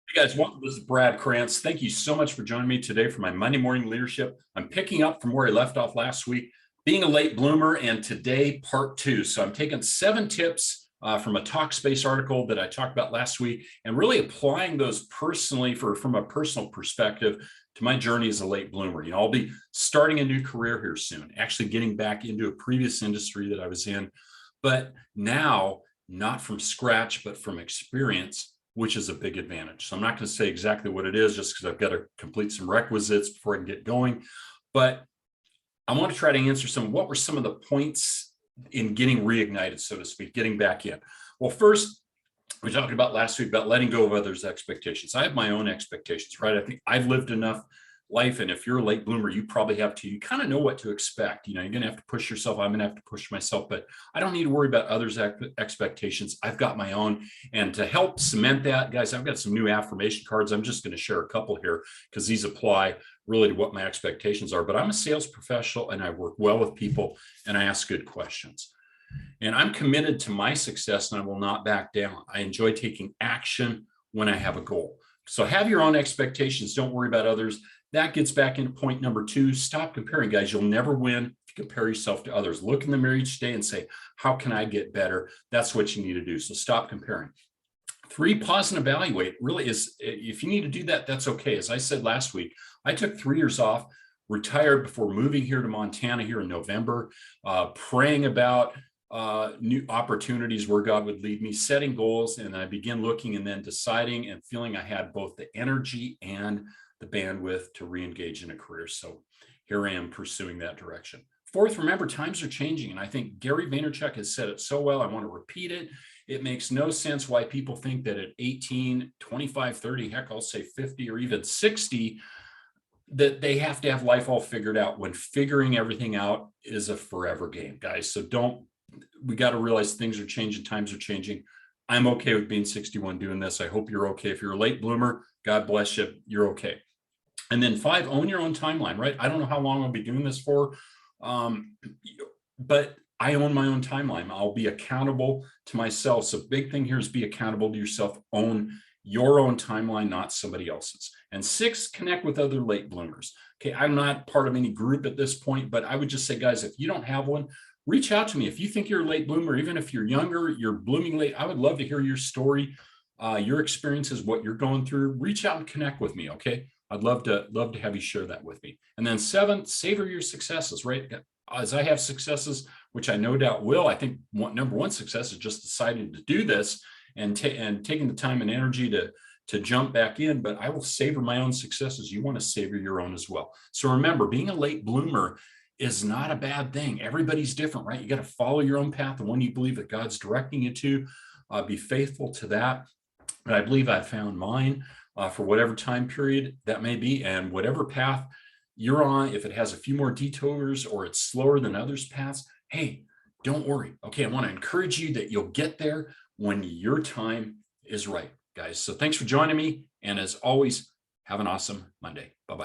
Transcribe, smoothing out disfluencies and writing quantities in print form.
Hey guys, welcome. This is Brad Krantz. Thank you so much for joining me today for my Monday morning leadership. I'm picking up from where I left off last week, being a late bloomer, and today part two. So I'm taking 7 tips from a Talkspace article that I talked about last week, and really applying those personally from a personal perspective to my journey as a late bloomer. I'll be starting a new career here soon, actually getting back into a previous industry that I was in, but now not from scratch, but from experience, which is a big advantage. So I'm not going to say exactly what it is just because I've got to complete some requisites before I can get going. But I want to try to answer what were some of the points in getting reignited, so to speak, getting back in. Well, first, we talked about last week about letting go of others' expectations. I have my own expectations, right? I think I've lived enough life, and if you're a late bloomer, you probably have too. You kind of know what to expect. You're going to have to push yourself. I'm going to have to push myself, but I don't need to worry about others' expectations. I've got my own. And to help cement that, guys, I've got some new affirmation cards. I'm just going to share a couple here because these apply really to what my expectations are. But I'm a sales professional, and I work well with people, and I ask good questions. And I'm committed to my success, and I will not back down. I enjoy taking action when I have a goal. So have your own expectations. Don't worry about others. That gets back into point number 2. Stop comparing, guys. You'll never win if you compare yourself to others. Look in the mirror each day and say, how can I get better? That's what you need to do. So stop comparing. 3, pause and evaluate. Really is, if you need to do that, that's okay. As I said last week, I took 3 years off, retired before moving here to Montana here in November, praying about new opportunities where God would lead me, setting goals, and I began looking and then deciding and feeling I had both the energy and the bandwidth to re-engage in a career. So here I am pursuing that direction. 4th, remember, times are changing. And I think Gary Vaynerchuk has said it so well. I want to repeat it. It makes no sense why people think that at 18, 25, 30, heck, I'll say 50 or even 60, that they have to have life all figured out, when figuring everything out is a forever game, guys. So we got to realize things are changing, times are changing. I'm okay with being 61 doing this. I hope you're okay. If you're a late bloomer, God bless you, you're okay. And then 5, own your own timeline, right? I don't know how long I'll be doing this for, but I own my own timeline. I'll be accountable to myself. So big thing here is be accountable to yourself. Own your own timeline, not somebody else's. And 6, connect with other late bloomers. Okay, I'm not part of any group at this point, but I would just say, guys, if you don't have one, reach out to me. If you think you're a late bloomer, even if you're younger, you're blooming late, I would love to hear your story, your experiences, what you're going through. Reach out and connect with me, okay? I'd love to have you share that with me. And then 7, savor your successes, right? As I have successes, which I no doubt will, I think number 1 success is just deciding to do this and taking the time and energy to jump back in, but I will savor my own successes. You want to savor your own as well. So remember, being a late bloomer is not a bad thing. Everybody's different, right? You got to follow your own path, the one you believe that God's directing you to. Be faithful to that. But I believe I've found mine for whatever time period that may be, and whatever path you're on, if it has a few more detours or it's slower than others' paths, hey, don't worry. Okay, I want to encourage you that you'll get there when your time is right, guys. So thanks for joining me. And as always, have an awesome Monday. Bye-bye.